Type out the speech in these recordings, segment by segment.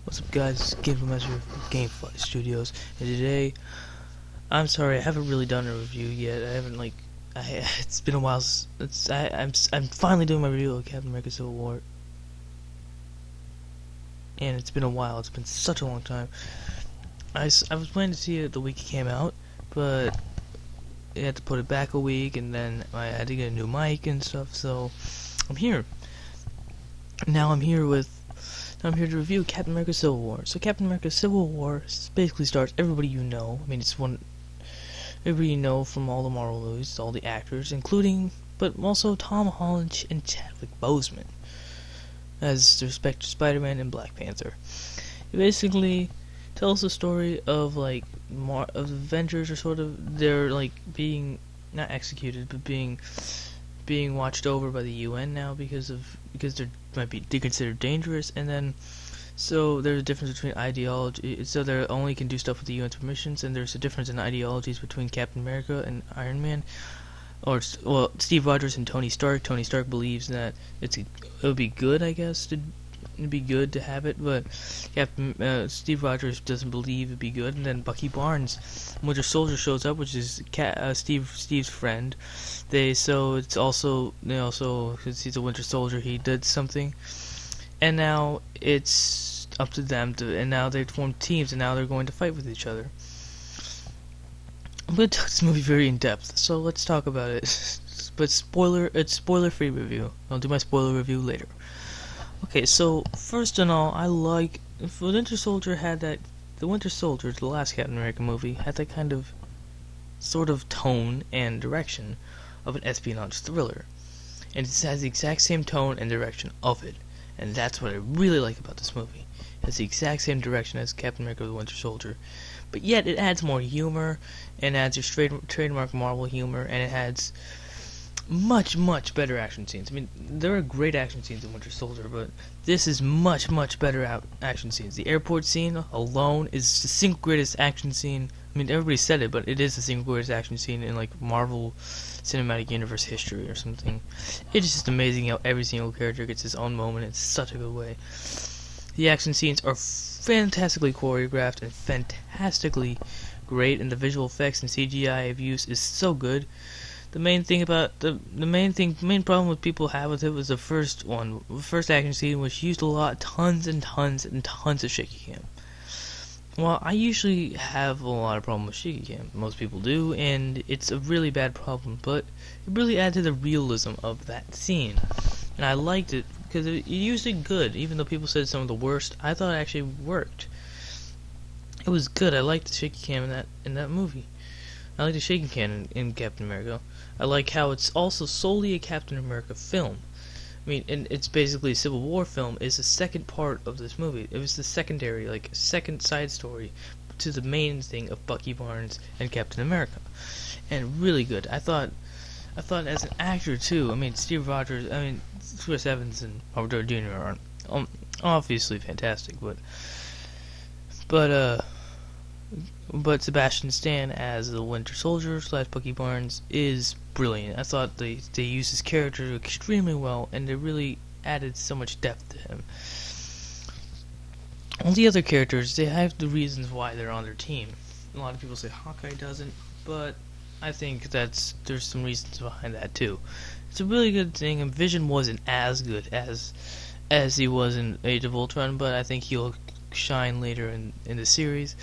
What's up, guys? Game Master of GameFly Studios, and today, I'm sorry, I haven't really done a review yet. I haven't it's been a while. I'm finally doing my review of Captain America: Civil War, and it's been a while. It's been such a long time. I was planning to see it the week it came out, but I had to put it back a week, and then I had to get a new mic and stuff. So I'm here. Now I'm here to review Captain America: Civil War. So Captain America: Civil War basically stars everybody you know. I mean, everybody you know from all the Marvel movies, all the actors, including, but also Tom Holland and Chadwick Boseman as the respective Spider-Man and Black Panther. It basically tells the story of of the Avengers, are sort of they're being not executed, but being watched over by the UN now because they're considered dangerous, and then so there's a difference between ideology. So they only can do stuff with the UN's permissions, and there's a difference in ideologies between Captain America and Iron Man, or Steve Rogers and Tony Stark. Tony Stark believes that it would be good, I guess, it'd be good to have it, but Steve Rogers doesn't believe it'd be good. And then Bucky Barnes, Winter Soldier, shows up, which is Steve's friend. Because he's a Winter Soldier, he did something, and now it's up to them and now they've formed teams, and now they're going to fight with each other. I'm going to talk this movie very in depth, so let's talk about it. But it's spoiler-free review. I'll do my spoiler review later. Okay, so first and all, the Winter Soldier, the last Captain America movie, had that kind of sort of tone and direction of an espionage thriller, and it has the exact same tone and direction of it, and that's what I really like about this movie. It has the exact same direction as Captain America: The Winter Soldier, but yet it adds more humor, and adds your trademark Marvel humor, and it adds much better action scenes. I mean, there are great action scenes in Winter Soldier, but this is much better action scenes. The airport scene alone is the single greatest action scene. I mean, everybody said it, but it is the single greatest action scene in Marvel Cinematic Universe history or something. It's just amazing how every single character gets his own moment in such a good way. The action scenes are fantastically choreographed and fantastically great, and the visual effects and CGI of use is so good. The main problem with people have with it was the first action scene, which used a lot, tons and tons of shaky cam. Well, I usually have a lot of problem with shaky cam. Most people do, and it's a really bad problem, but it really added to the realism of that scene. And I liked it because it usually good, even though people said some of the worst. I thought it actually worked. It was good. I liked the shaky cam in that movie. I like the shaky cam in Captain America. I like how it's also solely a Captain America film. I mean, and it's basically a Civil War film. Is the second part of this movie. It was the secondary, second side story to the main thing of Bucky Barnes and Captain America, and really good. I thought as an actor too. I mean, Steve Rogers. I mean, Chris Evans and Robert Downey Jr. are obviously fantastic, but Sebastian Stan as the Winter Soldier / Bucky Barnes is brilliant. I thought they used his character extremely well, and they really added so much depth to him. All the other characters, they have the reasons why they're on their team. A lot of people say Hawkeye doesn't, but I think there's some reasons behind that too. It's a really good thing, and Vision wasn't as good as he was in Age of Ultron, but I think he'll shine later in the series.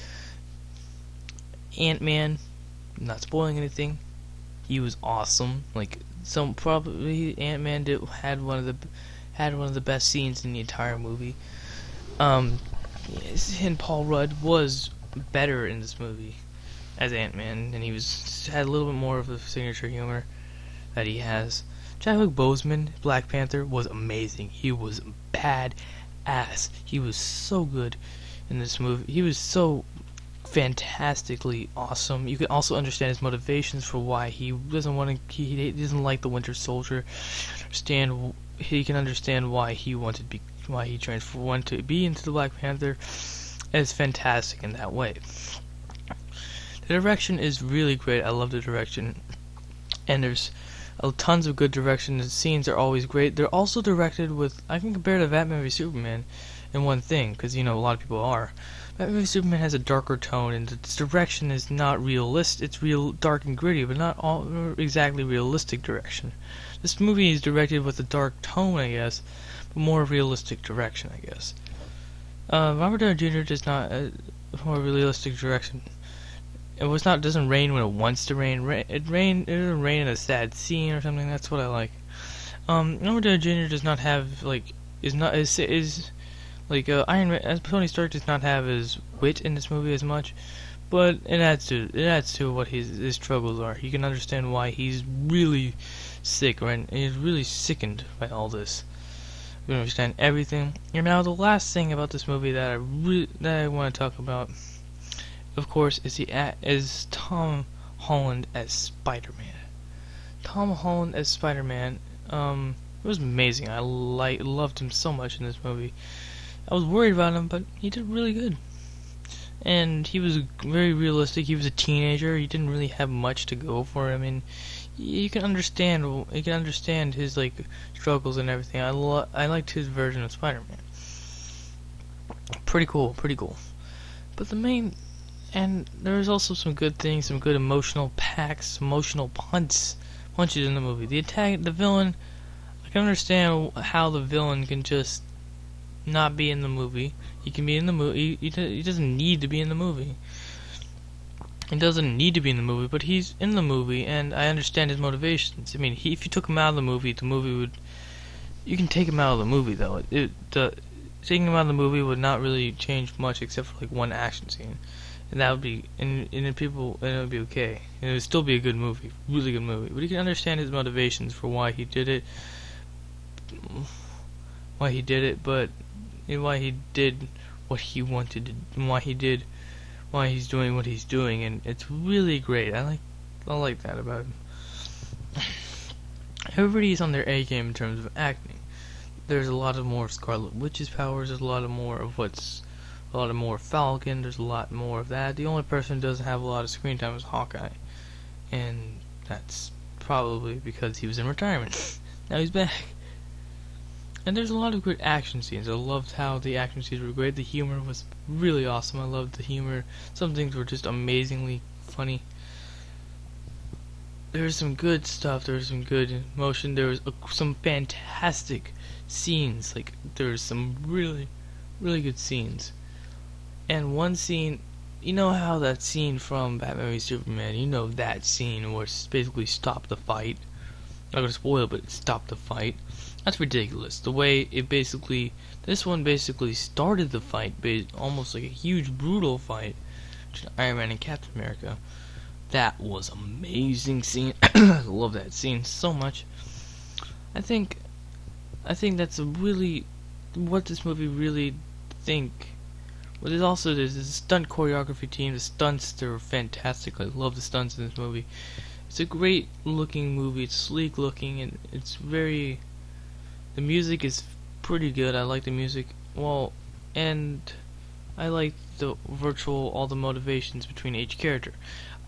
Ant-Man, not spoiling anything, he was awesome. Ant-Man had one of the best scenes in the entire movie. And Paul Rudd was better in this movie as Ant-Man, and he had a little bit more of a signature humor that he has. Chadwick Boseman, Black Panther, was amazing. He was bad ass. He was so good in this movie. He was so fantastically awesome. You can also understand his motivations for why he doesn't like the Winter Soldier. He can understand why he wanted to be into the Black Panther. And it's fantastic in that way. The direction is really great. I love the direction, and there's tons of good direction. The scenes are always great. They're also directed with, I can compare to Batman v Superman, in one thing, because, you know, a lot of people are. Batman v Superman has a darker tone, and its direction is not realistic. It's real dark and gritty, but not all exactly realistic direction. This movie is directed with a dark tone, I guess, but more realistic direction, I guess. Robert Downey Jr. does not more realistic direction. Doesn't rain when it wants to rain. It doesn't rain in a sad scene or something. That's what I like. Robert Downey Jr. does not have like Iron Man, as Tony Stark does not have his wit in this movie as much, but it adds to what his struggles are. You can understand why he's really sick, right? And he's really sickened by all this. You understand everything. And now the last thing about this movie that I want to talk about, of course, is Tom Holland as Spider-Man. Tom Holland as Spider-Man, it was amazing. I loved him so much in this movie. I was worried about him, but he did really good. And he was very realistic. He was a teenager. He didn't really have much to go for him, and you can understand his like struggles and everything. I liked his version of Spider-Man. Pretty cool. But there's also some good things, some good emotional packs, emotional punches in the movie. The villain, I can understand how the villain can just not be in the movie. He can be in the movie. He doesn't need to be in the movie. He doesn't need to be in the movie, but he's in the movie, and I understand his motivations. I mean, if you took him out of the movie would. You can take him out of the movie, though. Taking him out of the movie would not really change much, except for like one action scene, and that would be, and it would be okay. And it would still be a good movie, really good movie. But you can understand his motivations for why he did it, but why he did what he wanted to, and why he's doing what he's doing, and it's really great. I like that about him. Everybody's on their A game in terms of acting. There's a lot of more Scarlet Witch's powers. There's a lot more Falcon. There's a lot more of that. The only person who doesn't have a lot of screen time is Hawkeye, and that's probably because he was in retirement. Now he's back. And there's a lot of good action scenes. I loved how the action scenes were great. The humor was really awesome. I loved the humor. Some things were just amazingly funny. There was some good stuff. There was some good emotion. There was some fantastic scenes. Like, there was some really, really good scenes. And one scene, you know how that scene from Batman v Superman, you know that scene where it's basically stop the fight. I'm not going to spoil it, but stop the fight. That's ridiculous. The way this one basically started the fight, almost like a huge, brutal fight between Iron Man and Captain America. That was amazing scene. I love that scene so much. I think that's what this movie really What it also is a stunt choreography team. The stunts, they're fantastic. I love the stunts in this movie. It's a great looking movie. It's sleek looking, and the music is pretty good. I like the music. Well, and I like all the motivations between each character.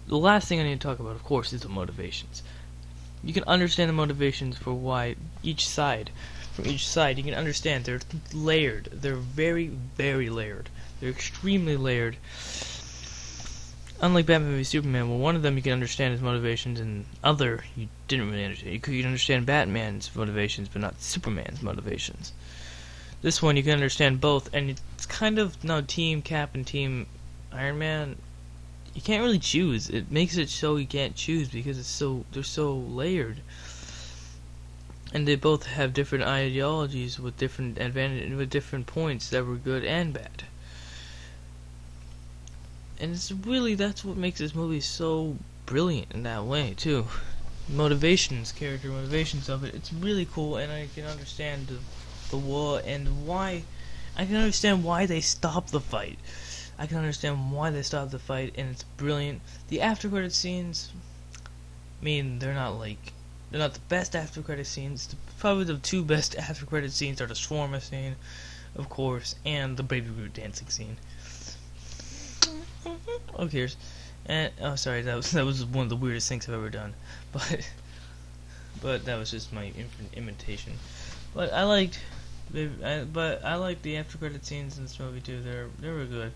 The last thing I need to talk about, of course, is the motivations. You can understand the motivations for why from each side, you can understand they're layered. They're very, very layered. They're extremely layered. Unlike Batman v Superman, well, one of them you can understand his motivations, and other you didn't really understand. You could understand Batman's motivations, but not Superman's motivations. This one you can understand both, and it's kind of Team Cap and Team Iron Man. You can't really choose. It makes it so you can't choose because they're so layered, and they both have different ideologies with different points that were good and bad. And that's what makes this movie so brilliant in that way, too. Character motivations of it. It's really cool, and I can understand the war and why. I can understand why they stopped the fight. And it's brilliant. The after credit scenes, I mean, they're not the best after credit scenes. Probably the two best after credit scenes are the shawarma scene, of course, and the Baby Groot dancing scene. Who cares? And sorry, that was one of the weirdest things I've ever done, but that was just my imitation. But I liked But I like the after credit scenes in this movie too. They were good,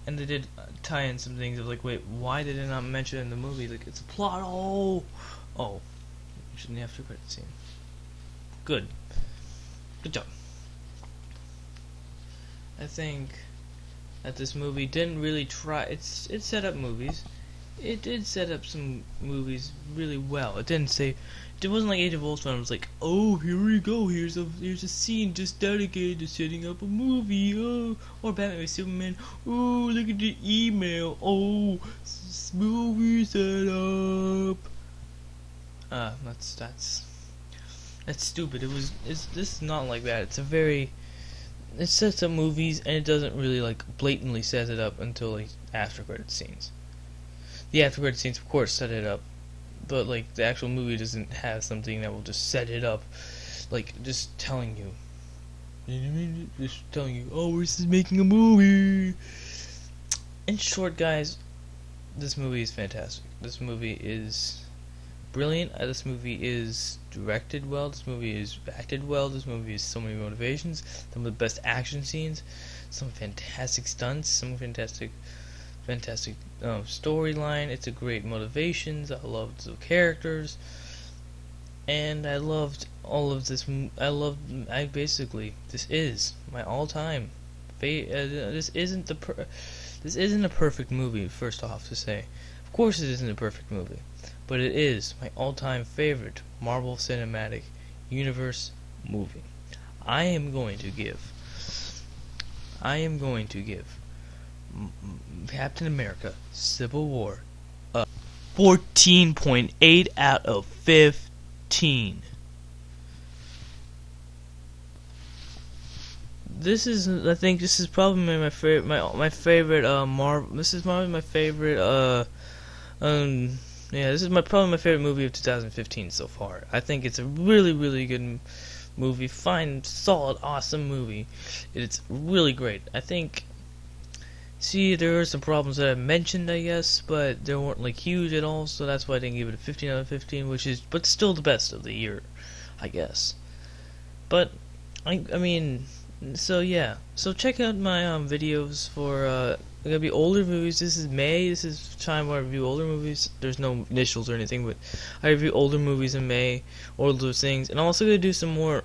and they did tie in some things of like, wait, why did it not mention it in the movie? Like it's a plot. Oh, mention the after credit scene. Good job. I think that this movie didn't really try. It set up movies. It did set up some movies really well. It didn't say. It wasn't like Age of Ultron. It was like, oh, here we go. Here's a scene just dedicated to setting up a movie. Oh, or Batman v Superman. Oh, look at the email. Oh, movie set up. That's stupid. This is not like that. It sets up movies and it doesn't really like blatantly set it up until like after credit scenes. The after credit scenes of course set it up, but like the actual movie doesn't have something that will just set it up, like just telling you. You know what I mean? Just telling you, oh, this is making a movie. In short, guys, this movie is fantastic. This movie is brilliant. This movie is directed well. This movie is acted well. This movie has so many motivations. Some of the best action scenes. Some fantastic stunts. Some fantastic storyline. It's a great motivations. I loved the characters, and I loved all of this. This is my all-time. This isn't a perfect movie. First off, to say, of course, it isn't a perfect movie. But it is my all-time favorite Marvel Cinematic Universe movie. I am going to give Captain America Civil War a 14.8 out of 15. I think this is probably my favorite Marvel. This is probably my favorite yeah, this is probably my favorite movie of 2015 so far. I think it's a really, really good movie. Fine, solid, awesome movie. It's really great. I think. See, there are some problems that I mentioned, I guess, but they weren't like huge at all. So that's why I didn't give it a 15 out of 15, but still the best of the year, I guess. But I mean, so yeah. So check out my videos for they're gonna be older movies. This is May. This is time where I review older movies. There's no initials or anything, but I review older movies in May, older things, and I'm also gonna do some more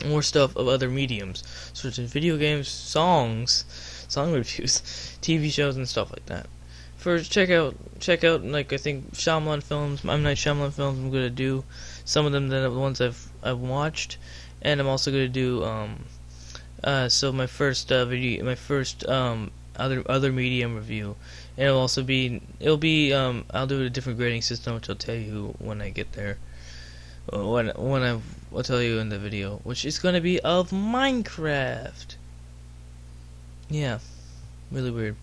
more stuff of other mediums, such as video games, song reviews, TV shows, and stuff like that. First, check out like I think Shyamalan films, M. Night Shyamalan films. I'm gonna do some of them that are the ones I've watched, and I'm also gonna do so my first video, other medium review, and I'll do a different grading system, which I'll tell you when I get there. I'll tell you in the video, which is gonna be of Minecraft. Yeah, really weird.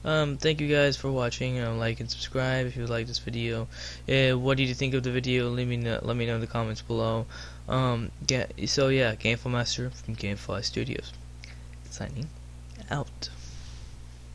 Thank you guys for watching. Like and subscribe if you like this video. What did you think of the video? Let me know in the comments below. Gameful Master from Gamefly Studios, signing out.